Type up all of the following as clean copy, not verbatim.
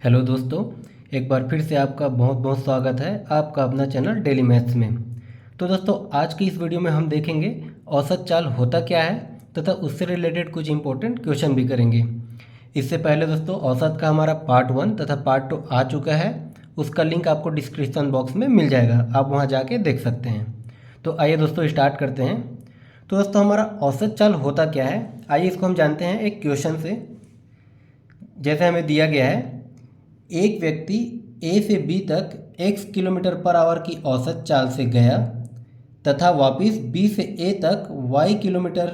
Hello दोस्तों, एक बार फिर से आपका बहुत बहुत स्वागत है आपका अपना चैनल डेली मैथ्स में। तो दोस्तों, आज की इस वीडियो में हम देखेंगे औसत चाल होता क्या है तथा उससे रिलेटेड कुछ इंपॉर्टेंट क्वेश्चन भी करेंगे। इससे पहले दोस्तों, औसत का हमारा पार्ट 1 तथा पार्ट 2 आ चुका है। उसका लिंक आपको डिस्क्रिप्शन बॉक्स में मिल जाएगा, आप वहाँ जाके देख सकते हैं। तो आइए दोस्तों स्टार्ट करते हैं। तो दोस्तों, हमारा औसत चाल होता क्या है, आइए इसको हम जानते हैं एक क्वेश्चन से। जैसे हमें दिया गया है, एक व्यक्ति ए से बी तक x किलोमीटर पर आवर की औसत चाल से गया तथा वापस बी से ए तक y किलोमीटर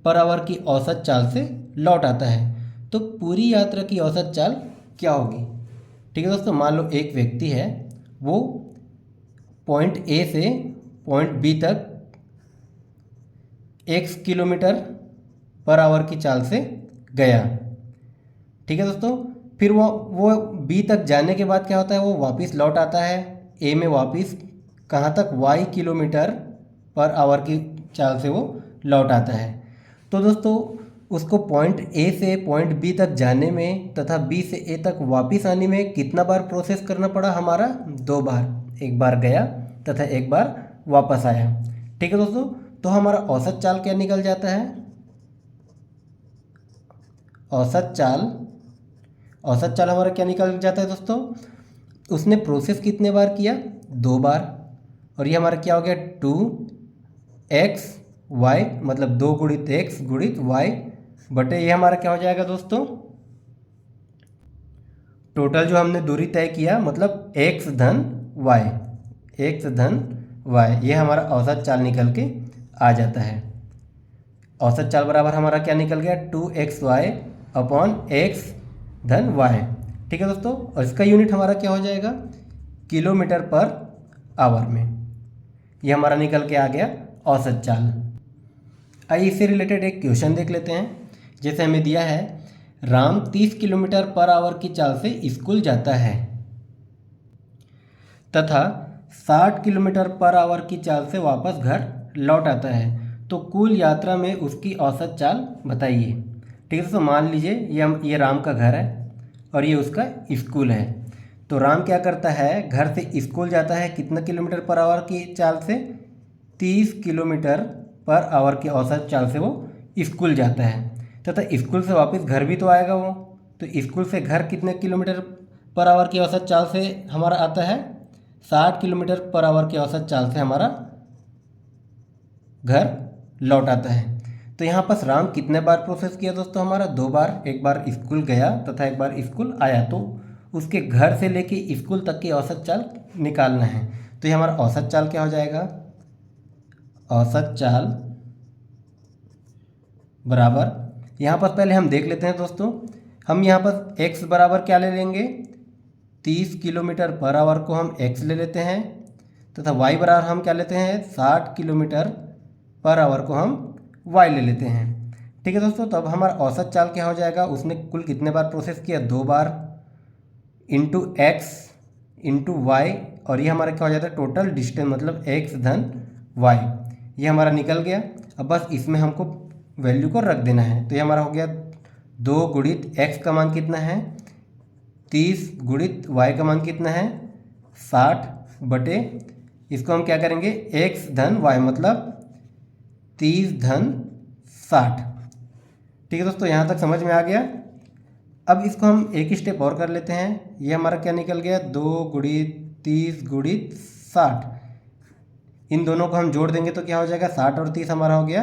पर आवर की औसत चाल से लौट आता है, तो पूरी यात्रा की औसत चाल क्या होगी। ठीक है दोस्तों, मान लो एक व्यक्ति है, वो पॉइंट ए से पॉइंट बी तक x किलोमीटर पर आवर की चाल से गया। ठीक है दोस्तों, फिर वो बी तक जाने के बाद क्या होता है, वो वापस लौट आता है ए में वापस कहाँ तक, y किलोमीटर पर आवर की चाल से वो लौट आता है। तो दोस्तों, उसको पॉइंट ए से पॉइंट बी तक जाने में तथा बी से ए तक वापस आने में कितना बार प्रोसेस करना पड़ा हमारा, 2 बार। एक बार गया तथा एक बार वापस आया। ठीक है दोस्तों, तो हमारा औसत चाल क्या निकल जाता है, औसत चाल हमारा क्या निकल जाता है दोस्तों, उसने प्रोसेस कितने बार किया, 2 बार। और ये हमारा क्या हो गया, 2x y, मतलब 2 गुणित x गुणित y बटे ये हमारा क्या हो जाएगा दोस्तों, टोटल जो हमने दूरी तय किया, मतलब x धन y, ये हमारा औसत चाल निकल के आ जाता है। औसत चाल बराबर हमारा क्या निकल गया, 2xy अपॉन x धन y। ठीक है दोस्तों, और इसका यूनिट हमारा क्या हो जाएगा, किलोमीटर पर आवर में। ये हमारा निकल के आ गया औसत चाल। आइए इससे रिलेटेड एक क्वेश्चन देख लेते हैं। जैसे हमें दिया है, राम 30 किलोमीटर पर आवर की चाल से स्कूल जाता है तथा 60 किलोमीटर पर आवर की चाल से वापस घर लौट आता है, तो कुल यात्रा में उसकी औसत चाल बताइए। ठीक है दोस्तों, मान लीजिए ये राम का घर है और ये उसका स्कूल है। तो राम क्या करता है, घर से स्कूल जाता है कितना किलोमीटर पर आवर की चाल से, 30 किलोमीटर पर आवर की औसत चाल से वो स्कूल जाता है तथा स्कूल से वापस घर भी तो आएगा वो। तो स्कूल से घर कितने किलोमीटर पर आवर की औसत चाल से हमारा आता है, 60 किलोमीटर पर आवर की औसत चाल से हमारा घर लौट आता है। तो यहाँ पर राम कितने बार प्रोसेस किया दोस्तों, हमारा 2 बार। एक बार स्कूल गया तथा एक बार स्कूल आया, तो उसके घर से लेके स्कूल तक की औसत चाल निकालना है। तो ये हमारा औसत चाल क्या हो जाएगा, औसत चाल बराबर, यहाँ पर पहले हम देख लेते हैं दोस्तों, हम यहाँ पर x बराबर क्या ले लेंगे, 30 किलोमीटर पर आवर को हम x ले लेते हैं तथा y बराबर हम क्या लेते हैं, 60 किलोमीटर पर आवर को हम y ले लेते हैं। ठीक है दोस्तों, तो अब हमारा औसत चाल क्या हो जाएगा, उसने कुल कितने बार प्रोसेस किया, 2 बार, इंटू x इंटू वाई, और ये हमारा क्या हो जाता है, टोटल डिस्टेंस, मतलब x धन y। ये हमारा निकल गया। अब बस इसमें हमको वैल्यू को रख देना है। तो ये हमारा हो गया 2 गुणित x का मान कितना है, 30 गुणित y का मान कितना है, 60 बटे, इसको हम क्या करेंगे, x धन y, मतलब 30 धन 60। ठीक है दोस्तों, यहाँ तक समझ में आ गया। अब इसको हम एक स्टेप और कर लेते हैं। ये हमारा क्या निकल गया, 2 गुणित 30 गुणित 60, इन दोनों को हम जोड़ देंगे तो क्या हो जाएगा, 60 और 30 हमारा हो गया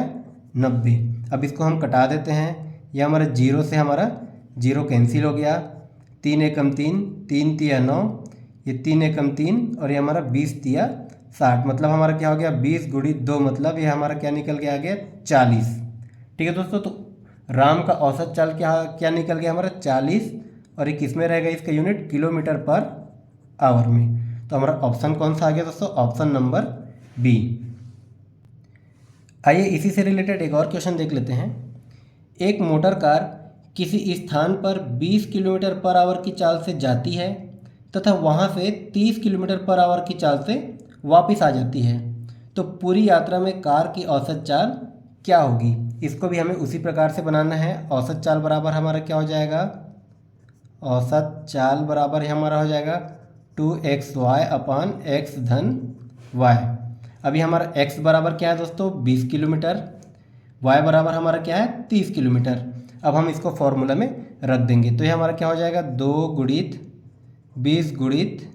90। अब इसको हम कटा देते हैं। यह हमारा जीरो से हमारा जीरो कैंसिल हो गया, 3 एकम 3, 3 तिया 9, ये 3 एकम 3 और ये हमारा 20 तिया 60, मतलब हमारा क्या हो गया, 20 गुणित 2, मतलब ये हमारा क्या निकल के आ गया, 40। ठीक है दोस्तों, तो राम का औसत चाल क्या क्या निकल गया हमारा, 40, और ये किस में रहेगा, इसका यूनिट किलोमीटर पर आवर में। तो हमारा ऑप्शन कौन सा आ गया दोस्तों, ऑप्शन नंबर बी। आइए इसी से रिलेटेड एक और क्वेश्चन देख लेते हैं। एक मोटर कार किसी स्थान पर 20 किलोमीटर पर आवर की चाल से जाती है तथा वहां से 30 किलोमीटर पर आवर की चाल से वापस आ जाती है, तो पूरी यात्रा में कार की औसत चाल क्या होगी। इसको भी हमें उसी प्रकार से बनाना है। औसत चाल बराबर हमारा क्या हो जाएगा, औसत चाल बराबर है हमारा हो जाएगा 2xy अपान x धन y। अभी हमारा x बराबर क्या है दोस्तों 20 किलोमीटर, y बराबर हमारा क्या है 30 किलोमीटर। अब हम इसको फॉर्मूला में रख देंगे तो ये हमारा क्या हो जाएगा 2 गुणित 20 गुणित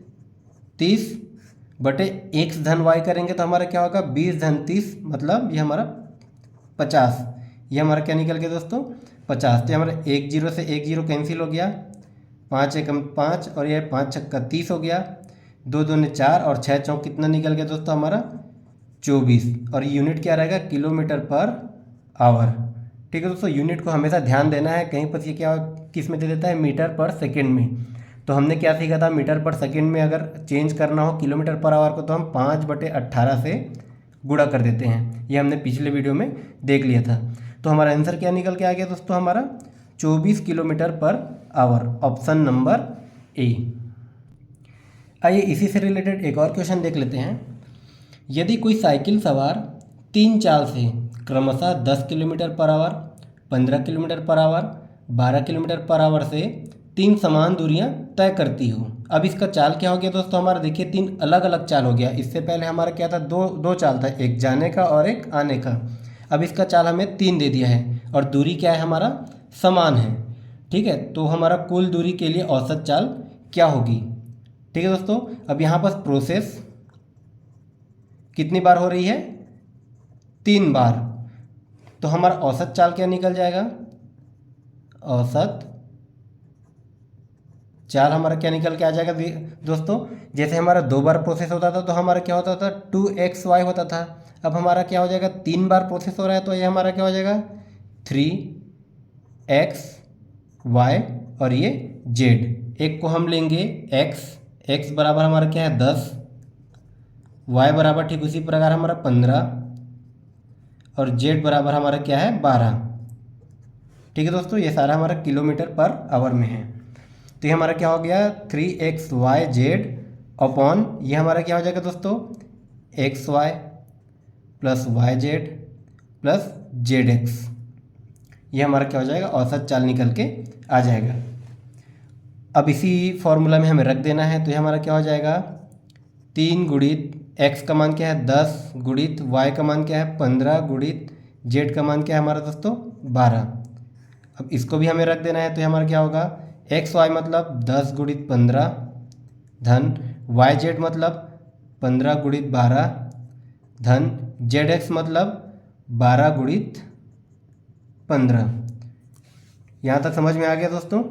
30 बटे x धन y करेंगे तो हमारा क्या होगा 20 धन 30 मतलब ये हमारा 50। ये हमारा क्या निकल गया दोस्तों 50। तो हमारा 1 जीरो से 1 जीरो कैंसिल हो गया, 5 एकम 5 और ये 5 छक्का 30 हो गया, 2 दूने 4 और 6 चौक कितना निकल गया दोस्तों हमारा 24। और यूनिट क्या रहेगा किलोमीटर पर आवर। ठीक है दोस्तों, यूनिट को हमेशा ध्यान देना है, कहीं पर ये क्या किस में दे देता है मीटर पर सेकेंड में। तो हमने क्या सीखा था मीटर पर सेकेंड में अगर चेंज करना हो किलोमीटर पर आवर को तो हम 5/18 से गुणा कर देते हैं। ये हमने पिछले वीडियो में देख लिया था। तो हमारा आंसर क्या निकल के आ गया दोस्तों हमारा 24 kilometre per hour, option number A. आइए इसी से रिलेटेड एक और क्वेश्चन देख लेते हैं। यदि कोई साइकिल सवार 3 चाल से क्रमशः 10 kilometre per hour, 15 kilometre per hour, 12 kilometre per hour से 3 समान दूरियां तय करती हो। अब इसका चाल क्या हो गया दोस्तों हमारा, देखिए 3 अलग अलग चाल हो गया। इससे पहले हमारा क्या था दो चाल था, एक जाने का और एक आने का। अब इसका चाल हमें 3 दे दिया है और दूरी क्या है हमारा समान है। ठीक है, तो हमारा कुल दूरी के लिए औसत चाल क्या होगी। ठीक है दोस्तों, अब यहाँ पर प्रोसेस कितनी बार हो रही है 3 बार। तो हमारा औसत चाल क्या निकल जाएगा, औसत चाल हमारा क्या निकल के आ जाएगा दोस्तों। जैसे हमारा 2 बार प्रोसेस होता था तो हमारा क्या होता था 2xy होता था। अब हमारा क्या हो जाएगा 3 बार प्रोसेस हो रहा है तो ये हमारा क्या हो जाएगा 3xy और ये z। एक को हम लेंगे x बराबर हमारा क्या है 10, y बराबर ठीक उसी प्रकार हमारा 15 और z बराबर हमारा क्या है 12। ठीक है दोस्तों, ये सारा हमारा किलोमीटर पर आवर में है। तो ये हमारा क्या हो गया 3xyz अपॉन ये हमारा क्या हो जाएगा दोस्तों xy plus yz plus zx। ये हमारा क्या हो जाएगा औसत चाल निकल के आ जाएगा। अब इसी फॉर्मूला में हमें रख देना है तो ये हमारा क्या हो जाएगा 3 गुणित x का मान क्या है 10 गुणित y का मान क्या है 15 गुणित z का मान क्या है हमारा दोस्तों 12। अब इसको भी हमें रख देना है तो ये हमारा क्या होगा xy मतलब 10 गुणित 15 धन yz मतलब 15 गुणित 12 धन zx मतलब 12 गुणित 15। यहाँ तक समझ में आ गया दोस्तों।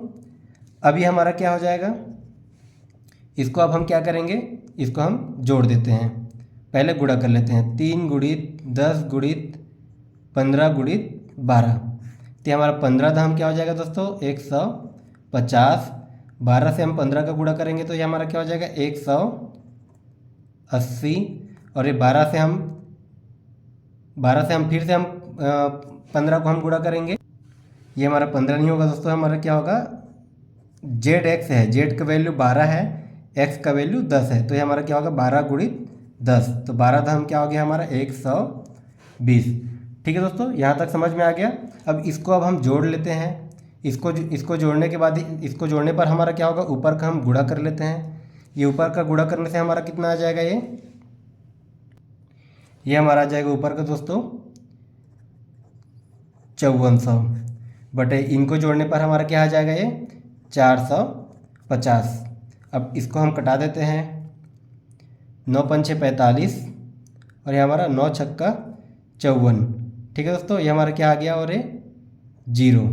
अभी हमारा क्या हो जाएगा, इसको अब हम क्या करेंगे, इसको हम जोड़ देते हैं। पहले गुणा कर लेते हैं 3 गुणित 10 गुणित 15 गुणित 12। तो हमारा 15 धाम क्या हो जाएगा दोस्तों 150। 12 से हम 15 का गुणा करेंगे तो ये हमारा क्या हो जाएगा 180। और ये 12 से हम फिर से हम 15 को हम गुणा करेंगे, ये हमारा 15 नहीं होगा दोस्तों, हमारा क्या होगा zx है, z का वैल्यू 12 है, x का वैल्यू 10 है। तो ये हमारा क्या होगा 12 गुणित 10। तो 12 धाम क्या हो गया हमारा 120। ठीक है दोस्तों, यहाँ तक समझ में आ गया। अब इसको अब हम जोड़ लेते हैं। इसको जोड़ने के बाद इसको जोड़ने पर हमारा क्या होगा ऊपर का हम गुणा कर लेते हैं। ये ऊपर का गुणा करने से हमारा कितना आ जाएगा, ये हमारा आ जाएगा ऊपर का दोस्तों 5400 बटे इनको जोड़ने पर हमारा क्या आ जाएगा ये 450। अब इसको हम कटा देते हैं, 9 पंचे 45 और ये हमारा 9 छक्का 54। ठीक है दोस्तों, ये हमारा क्या आ गया और ये 0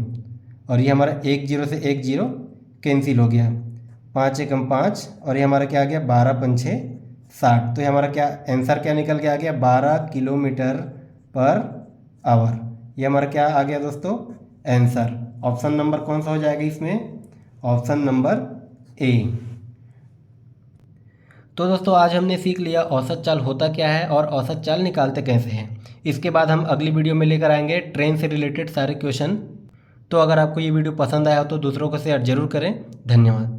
और ये हमारा 1 जीरो से 1 जीरो कैंसिल हो गया, 5 एकम 5 और ये हमारा क्या आ गया 12 पंचे 60। तो ये हमारा क्या आंसर क्या निकल के आ गया 12 किलोमीटर पर आवर। ये हमारा क्या आ गया दोस्तों आंसर। ऑप्शन नंबर कौन सा हो जाएगा इसमें, ऑप्शन नंबर ए। तो दोस्तों आज हमने सीख लिया औसत चाल होता क्या है और औसत चाल निकालते कैसे हैं। इसके बाद हम अगली वीडियो में लेकर आएंगे ट्रेन से रिलेटेड सारे क्वेश्चन। तो अगर आपको ये वीडियो पसंद आया हो तो दूसरों को शेयर जरूर करें। धन्यवाद।